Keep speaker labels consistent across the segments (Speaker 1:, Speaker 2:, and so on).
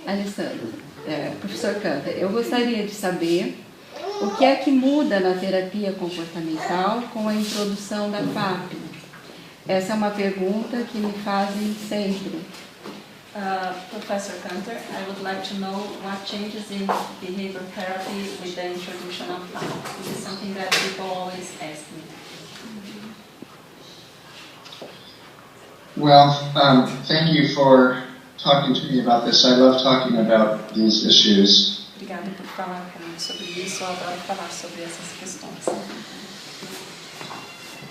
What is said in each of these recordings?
Speaker 1: Alessandra, professor Kanter, eu gostaria de saber o que é que muda na terapia comportamental com a introdução da FAP. Essa é uma pergunta que me fazem sempre.
Speaker 2: Professor Kanter, I would like to know what changes in behavior therapy with the introduction of FAP. This is something that people always ask me.
Speaker 3: Well, thank you for talking to me about this. I love talking about these issues.
Speaker 2: Obrigada por falar comigo sobre isso. Eu adoro falar sobre essas questões.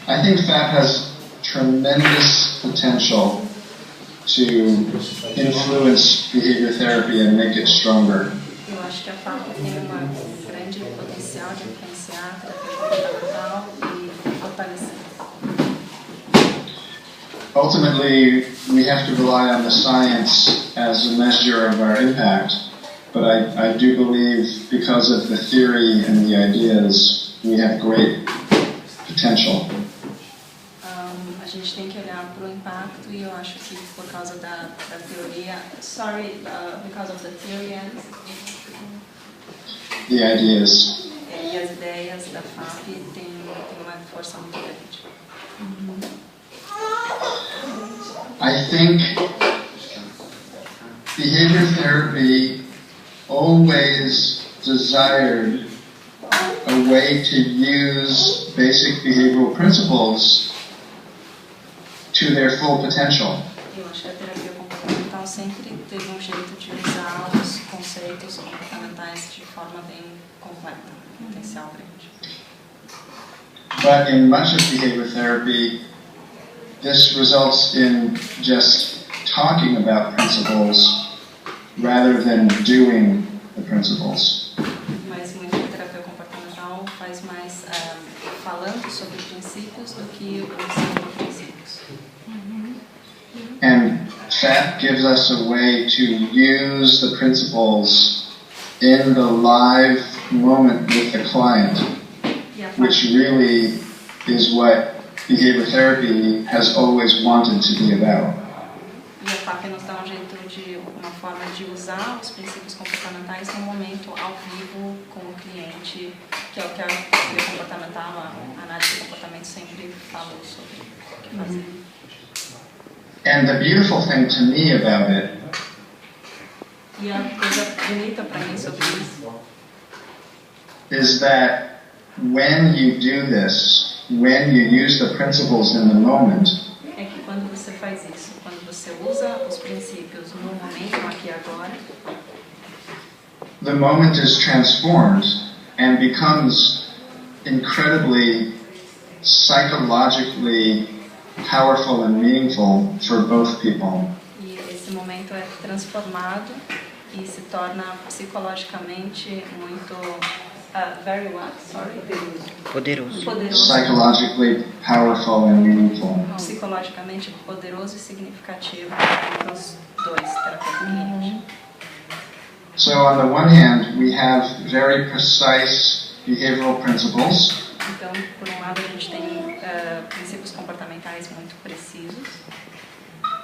Speaker 3: I think FAP has tremendous potential to influence behavior therapy and make it stronger.
Speaker 2: Eu acho que a FAP tem uma grande potencial de influenciar a terapia comportamental e fortalecer.
Speaker 3: Ultimately, we have to rely on the science as a measure of our impact, but I do believe because of the theory and the ideas, we have great potential.
Speaker 2: A gente tem que olhar para o impacto e eu acho que por causa da teoria, because of the theory and
Speaker 3: The ideas.
Speaker 2: E as ideias da FAP têm uma força muito grande.
Speaker 3: I think behavior therapy always desired a way to use basic behavioral principles to their full potential.
Speaker 2: Eu acho que a terapia comportamental sempre teve jeito de usar os conceitos comportamentais de forma bem completa, potencial grande.
Speaker 3: But in much of behavior therapy, this results in just talking about principles rather than doing the principles.
Speaker 2: Mas muita terapia comportamental faz mais falando sobre princípios do que usando princípios.
Speaker 3: And FAP gives us a way to use the principles in the live moment with the client, which really is what behavior therapy has always wanted to be about.
Speaker 2: E a FAP nos dá uma forma de usar os princípios comportamentais no momento ao vivo com o cliente, que é o que a terapia comportamental, a análise do comportamento sempre falou sobre o que fazer.
Speaker 3: And the beautiful thing to me about it
Speaker 2: E a coisa bonita para mim sobre isso
Speaker 3: is that when you do this, when you use the principles in the moment,
Speaker 2: é que quando você faz isso, quando você usa os princípios no momento, aqui e agora,
Speaker 3: the moment is transformed and becomes incredibly psychologically powerful and meaningful for both people.
Speaker 2: E esse momento é transformado e se torna psicologicamente muito very what? Sorry.
Speaker 4: Poderoso.
Speaker 3: Psychologically powerful and meaningful.
Speaker 2: Psicologicamente poderoso e significativo para os dois, terapeuta e cliente.
Speaker 3: So on the one hand, we have very precise behavioral principles.
Speaker 2: Então, por um lado, a gente tem princípios comportamentais muito precisos.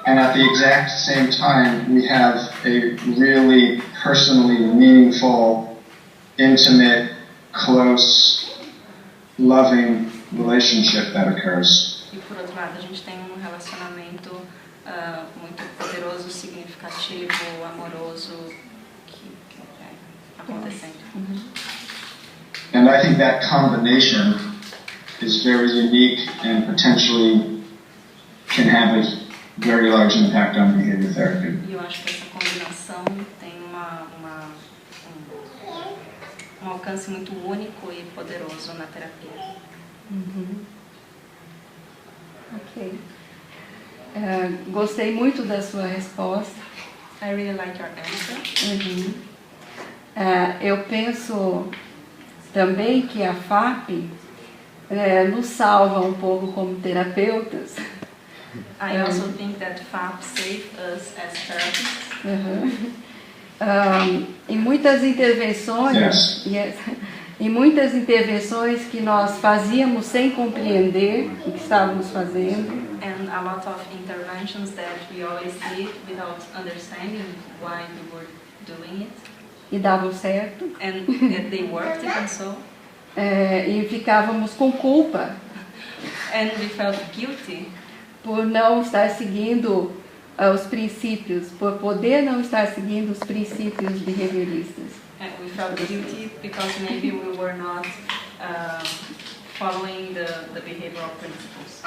Speaker 3: And at the exact same time, we have a really personally meaningful, intimate, close, loving relationship that occurs.
Speaker 2: E por outro lado, a gente tem relacionamento muito poderoso, significativo, amoroso que acontecendo.
Speaker 3: And I think that combination is very unique and potentially can have a very large impact on behavior therapy.
Speaker 2: E eu acho que essa combinação tem um alcance muito único e poderoso na terapia.
Speaker 1: Ok. Gostei muito da sua resposta.
Speaker 2: I really like your answer.
Speaker 1: Eu penso também que a FAP nos salva um pouco como terapeutas.
Speaker 2: I also think that FAP saved us as therapists.
Speaker 1: Em muitas intervenções, em muitas intervenções que nós fazíamos sem compreender o que estávamos fazendo.
Speaker 2: And a lot of interventions that we always did without understanding why we were doing it.
Speaker 1: E davam certo.
Speaker 2: And they worked even so.
Speaker 1: E ficávamos com culpa.
Speaker 2: And we felt guilty.
Speaker 1: Por não estar seguindo os princípios, por poder não estar seguindo os princípios behavioristas.
Speaker 2: And we felt guilty because maybe we were not following the behavioral principles.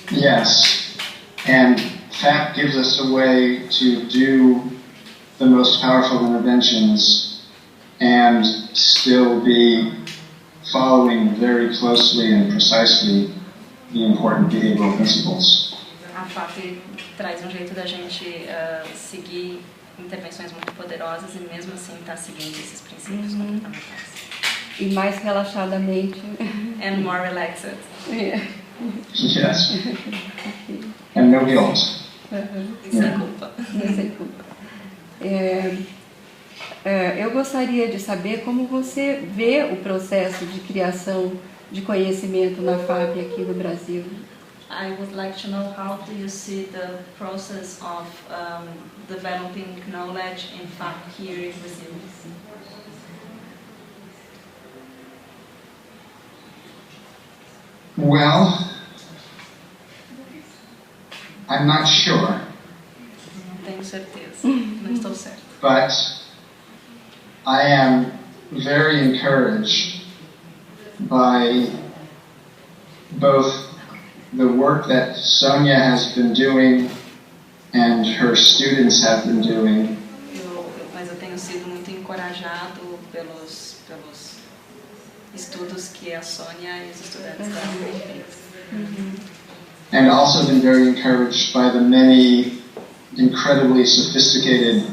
Speaker 3: Yes, and FAP gives us a way to do the most powerful interventions and still be following very closely and precisely the important behavioral principles.
Speaker 2: A FAP traz jeito da gente seguir intervenções muito poderosas e mesmo assim estar seguindo esses princípios comportamentais.
Speaker 1: E mais relaxadamente.
Speaker 2: And more relaxed.
Speaker 3: Yes. And no guilt.
Speaker 2: Sem culpa.
Speaker 1: Sem culpa. Eu gostaria de saber como você vê o processo de criação de conhecimento na FAP aqui no Brasil.
Speaker 2: I would like to know how do you see the process of developing knowledge in FAP here in Brazil?
Speaker 3: Well, I'm not sure.
Speaker 2: Não tenho certeza, não estou certo.
Speaker 3: But I am very encouraged by both the work that Sonia has been doing and her students have been doing.
Speaker 2: Mas eu tenho sido muito encorajado pelos estudos que a Sônia e os estudantes dela têm feito.
Speaker 3: And also been very encouraged by the many incredibly sophisticated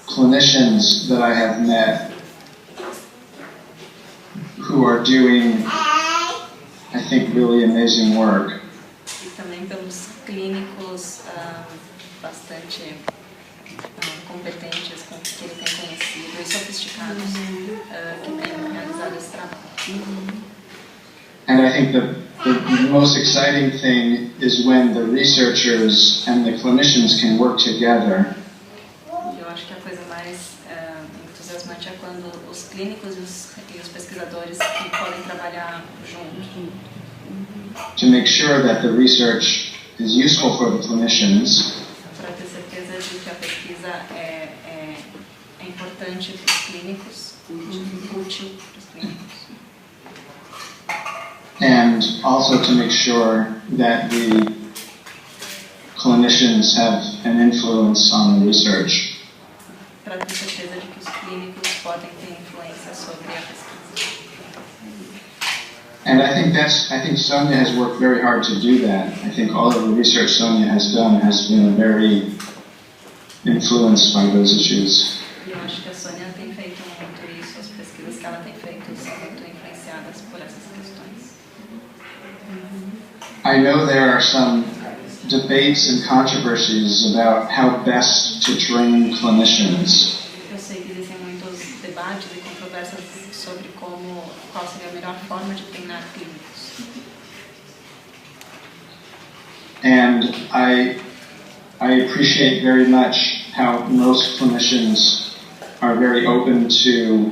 Speaker 3: clinicians that I have met who are doing, I think, really amazing work.
Speaker 2: E também pelos clínicos bastante competentes, que ele tem conhecido, e sofisticados que têm realizado esse trabalho.
Speaker 3: And I think the most exciting thing is when the researchers and the clinicians can work together.
Speaker 2: Eu acho que a coisa mais entusiasmante é quando os clínicos e os pesquisadores que podem trabalhar juntos.
Speaker 3: To make sure that the research is useful for the clinicians.
Speaker 2: Para ter certeza de que a pesquisa é importante para os clínicos, útil para os clínicos.
Speaker 3: And also to make sure that the clinicians have an influence on the research.
Speaker 2: Para ter certeza de que os clínicos podem ter influência sobre a pesquisa.
Speaker 3: And I think Sonia has worked very hard to do that. I think all of the research Sonia has done has been very influenced by those issues.
Speaker 2: E eu acho que a Sônia tem feito muito isso, as pesquisas que ela tem feito são muito influenciadas por essas questões.
Speaker 3: I know there are some debates and controversies about how best to train clinicians.
Speaker 2: Eu sei que existem muitos debates e controvérsias sobre qual seria a melhor forma de treinar clínicos.
Speaker 3: And I appreciate very much how most clinicians are very open to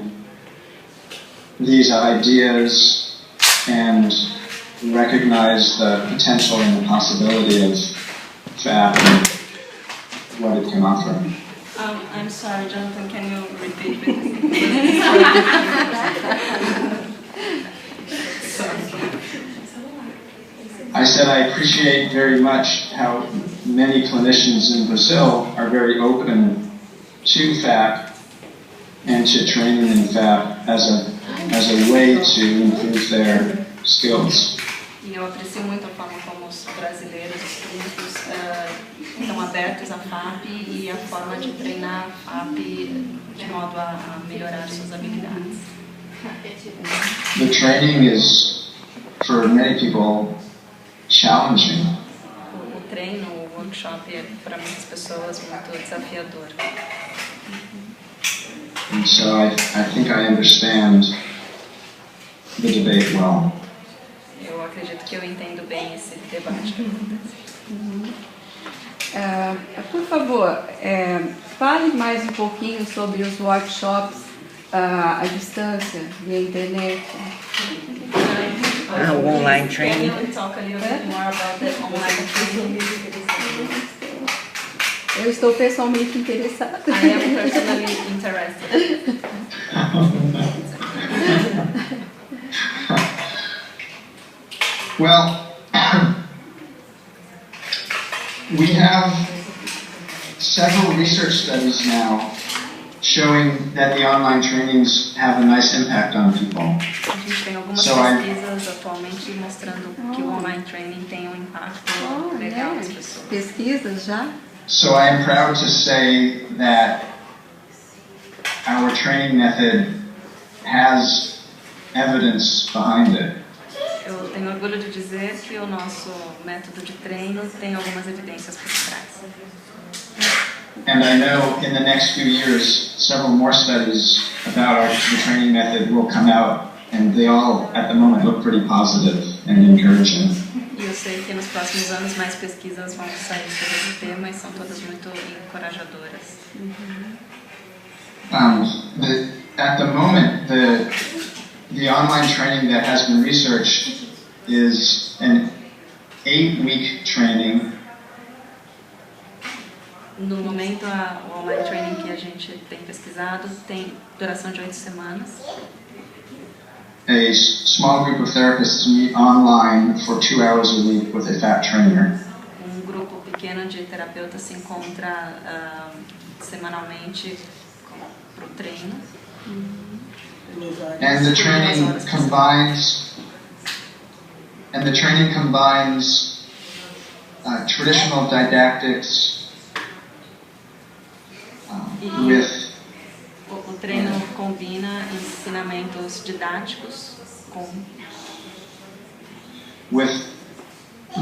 Speaker 3: these ideas and recognize the potential and the possibility of FAP and what it can offer.
Speaker 2: I'm sorry, Jonathan, can you repeat it?
Speaker 3: I said I appreciate very much how many clinicians in Brazil are very open to FAP and to training in FAP as a way to improve their skills.
Speaker 2: E eu aprecio muito a forma como os brasileiros, os clínicos, estão abertos à FAP e a forma de treinar a FAP de modo a melhorar suas habilidades.
Speaker 3: The training is, for many people, challenging.
Speaker 2: O treino, o workshop é para muitas pessoas muito desafiador.
Speaker 3: And so I think I understand the debate well.
Speaker 2: Eu acredito que eu entendo bem esse debate que acontece.
Speaker 1: Por favor, fale mais um pouquinho sobre os workshops à distância, via internet.
Speaker 4: Online training.
Speaker 2: Can you talk a little bit more about the online training?
Speaker 1: Eu estou pessoalmente interessada.
Speaker 2: I am personally interested.
Speaker 3: Well, we have several research studies now showing that the online trainings have a nice impact on people.
Speaker 2: A gente tem algumas pesquisas atualmente mostrando que o online training tem um impacto legal nas pessoas.
Speaker 1: Pesquisas já?
Speaker 3: So I am proud to say that our training method has evidence behind it.
Speaker 2: Eu tenho orgulho de dizer que o nosso método de treino tem algumas evidências por trás.
Speaker 3: And I know in the next few years, several more studies about the training method will come out, and they all, at the moment, look pretty positive and encouraging.
Speaker 2: E eu sei que nos próximos anos mais pesquisas vão sair sobre esse tema e são todas muito encorajadoras.
Speaker 3: At the moment, the online training that has been researched is an 8-week training.
Speaker 2: No momento, o online training que a gente tem pesquisado tem duração de 8 semanas.
Speaker 3: A small group of therapists meet online for 2 hours a week with a FAP trainer.
Speaker 2: Grupo pequeno de terapeutas se encontra semanalmente para o treino.
Speaker 3: And the training combines traditional didactics with
Speaker 2: o treino combina ensinamentos didáticos
Speaker 3: with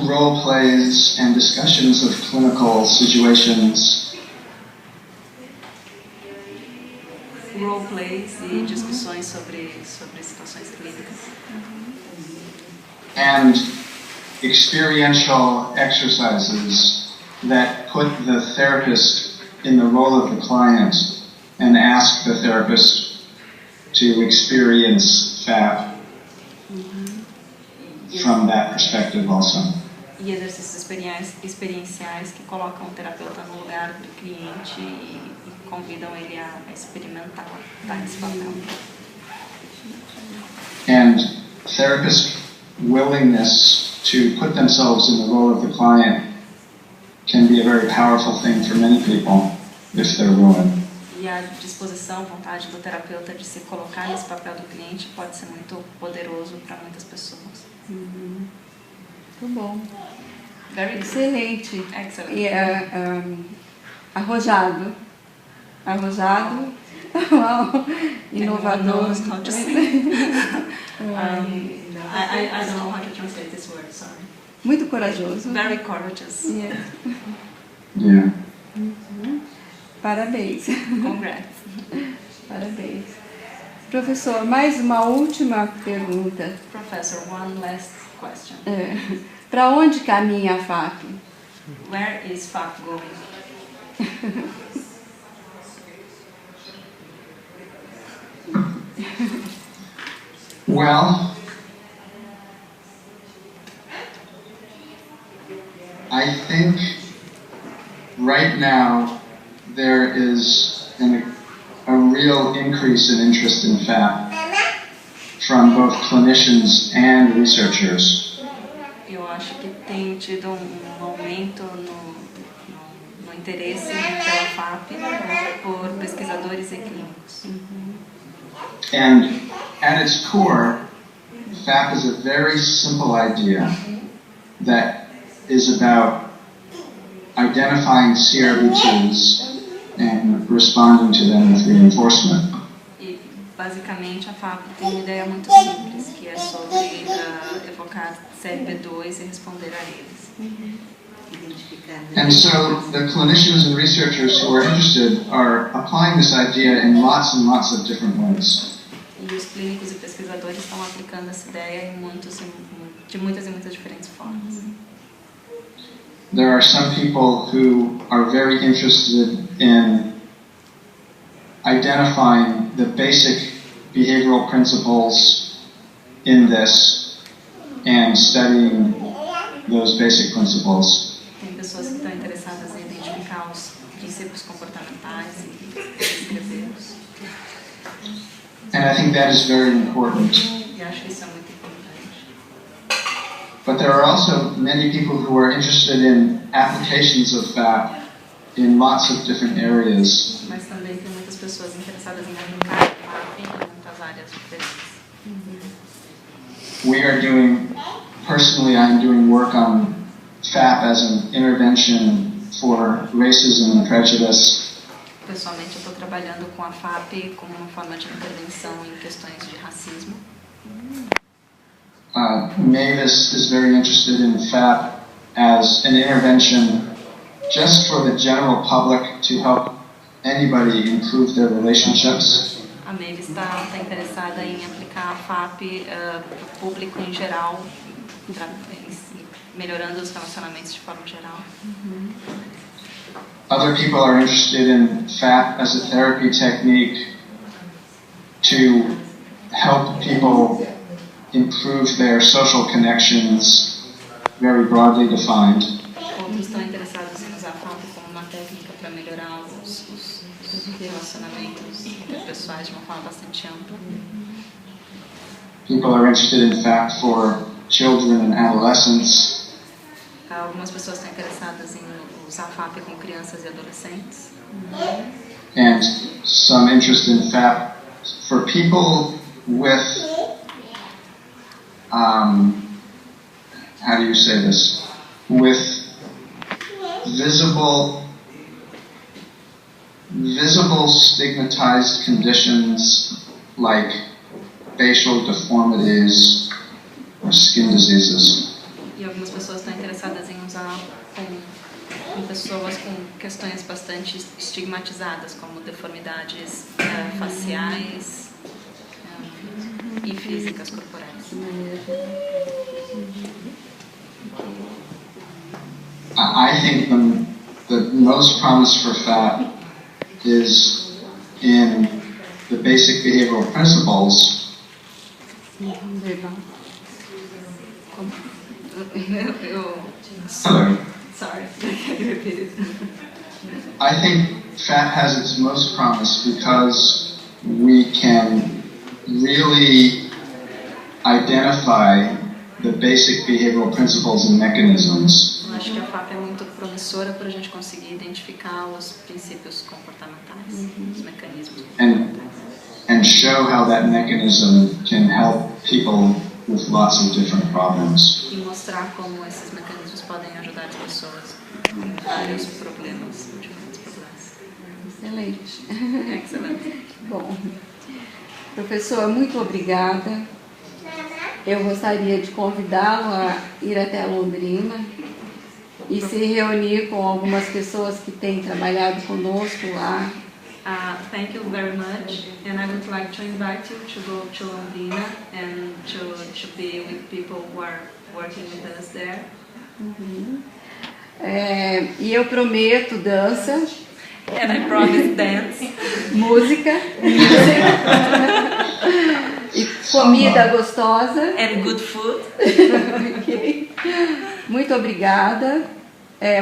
Speaker 3: role plays and discussions of clinical situations.
Speaker 2: Role plays e discussões sobre situações clínicas.
Speaker 3: And experiential exercises that put the therapist in the role of the client and ask the therapist to experience FAP from that perspective also.
Speaker 2: E exercícios experienciais que colocam o terapeuta no lugar do cliente e convidam ele a experimentar esse papel.
Speaker 3: And therapist willingness to put themselves in the role of the client can be a very powerful thing for many people if they're willing.
Speaker 2: E a disposição, vontade do terapeuta de se colocar nesse papel do cliente pode ser muito poderoso para muitas pessoas.
Speaker 1: Muito bom.
Speaker 2: Very
Speaker 1: excelente.
Speaker 2: Excellent.
Speaker 1: E arrojado. Arrojado. Uau. Inovador.
Speaker 2: I don't know how to translate this word, sorry.
Speaker 1: Muito corajoso.
Speaker 2: Very courageous.
Speaker 1: Yeah.
Speaker 3: Yeah.
Speaker 1: Parabéns.
Speaker 2: Congrats.
Speaker 1: Parabéns. Professor, mais uma última pergunta.
Speaker 2: Professor, one last question.
Speaker 1: Para onde caminha a FAP?
Speaker 2: Where is FAP going?
Speaker 3: Well, I think right now there is a real increase in interest in FAP from both clinicians and researchers.
Speaker 2: Eu acho que tem tido aumento no interesse pela FAP por pesquisadores e clínicos.
Speaker 3: And at its core, FAP is a very simple idea that is about identifying CRB2s and responding to them with reinforcement.
Speaker 2: E basicamente a FAP tem uma ideia muito simples, que é sobre evocar CRB2 e responder a eles.
Speaker 3: And so the clinicians and researchers who are interested are applying this idea in lots and lots of different ways.
Speaker 2: E os clínicos e pesquisadores estão aplicando essa ideia de muitas e muitas diferentes formas.
Speaker 3: there are some people who are very interested in identifying the basic behavioral principles in this and studying those basic principles.
Speaker 2: Tem pessoas que estão interessadas em identificar os princípios comportamentais e descrevê-los.
Speaker 3: And I think that is very important.
Speaker 2: E acho que isso é muito importante.
Speaker 3: But there are also many people who are interested in applications of FAP in lots of different areas.
Speaker 2: Mas também tem muitas pessoas interessadas em aplicar FAP em muitas áreas diferentes.
Speaker 3: We are doing, personally, I'm doing work on FAP as an intervention for racism and prejudice.
Speaker 2: Pessoalmente, eu estou trabalhando com a FAP como uma forma de intervenção em questões de racismo.
Speaker 3: Mavis is very interested in FAP as an intervention just for the general public to help anybody improve their relationships.
Speaker 2: A Mavis está interessada em aplicar a FAP para o público em geral, melhorando os relacionamentos de forma geral.
Speaker 3: Other people are interested in FAP as a therapy technique to help people improve their social connections, very broadly defined.
Speaker 2: Outros estão interessados em usar a FAP como uma técnica para melhorar os relacionamentos interpessoais de uma forma bastante ampla.
Speaker 3: People are interested in FAP for children and adolescents.
Speaker 2: Algumas pessoas estão interessadas em usar FAP com crianças e adolescentes.
Speaker 3: And some interest in FAP for people with, how do you say this? With visible stigmatized conditions like facial deformities or skin diseases.
Speaker 2: E algumas pessoas estão interessadas em usar com pessoas com questões bastante estigmatizadas, como deformidades faciais e físicas corporais.
Speaker 3: I think the most promise for FAP is in the basic behavioral principles. Hello.
Speaker 2: Sorry, can you repeat it?
Speaker 3: I think FAP has its most promise because we can really identify the basic behavioral principles and mechanisms.
Speaker 2: Eu acho que a FAP é muito promissora para a gente conseguir identificar os princípios comportamentais, os mecanismos comportamentais.
Speaker 3: And show how that mechanism can help people with lots of different problems.
Speaker 2: E mostrar como esses mecanismos podem ajudar as pessoas com vários problemas, diferentes problemas.
Speaker 1: Excelente.
Speaker 2: Excelente.
Speaker 1: Bom, professor, muito obrigada. Eu gostaria de convidá-lo a ir até Londrina e se reunir com algumas pessoas que têm trabalhado conosco lá.
Speaker 2: Thank you very much, and I would like to invite you to go to Londrina and to be with people who are working with us there.
Speaker 1: E eu prometo dança.
Speaker 2: And I promise dance.
Speaker 1: Música. E comida gostosa.
Speaker 2: And good food.
Speaker 1: Okay. Muito obrigada.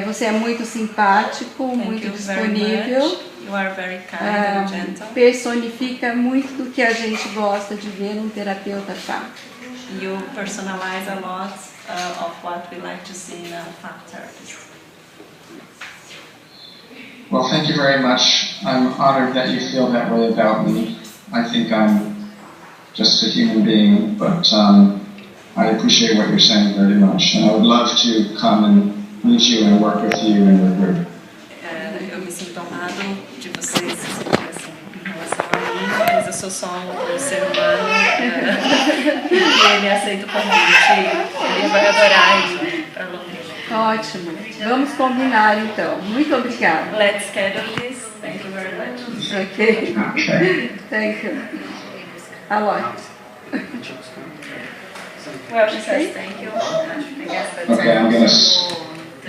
Speaker 1: Você é muito simpático, muito disponível.
Speaker 2: You are very kind and gentle.
Speaker 1: Personifica muito do que a gente gosta de ver num terapeuta FAP.
Speaker 2: You personalize a lot of what we like to see in a FAP therapist.
Speaker 3: Well, thank you very much. I'm honored that you feel that way about me. I think I'm just a human being, but I appreciate what you're saying very much. And I would love to come and meet you and work with you and your group.
Speaker 2: Eu me sinto honrado de vocês se sentirem assim em relação a mim, mas eu sou só um ser humano e ele aceita o convite. Ele vai adorar ir para Londrina.
Speaker 1: Ótimo. Vamos combinar então. Muito obrigada.
Speaker 2: Let's schedule this. Thank you very much.
Speaker 1: Okay.
Speaker 3: Okay.
Speaker 1: Thank you. A lot.
Speaker 2: Well, she says thank you. I guess that's
Speaker 3: Okay, I'm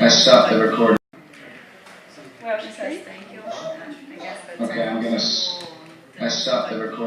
Speaker 3: I stopped the recording.
Speaker 2: Well, she says thank you. I guess that's
Speaker 3: Okay, I stopped the recording.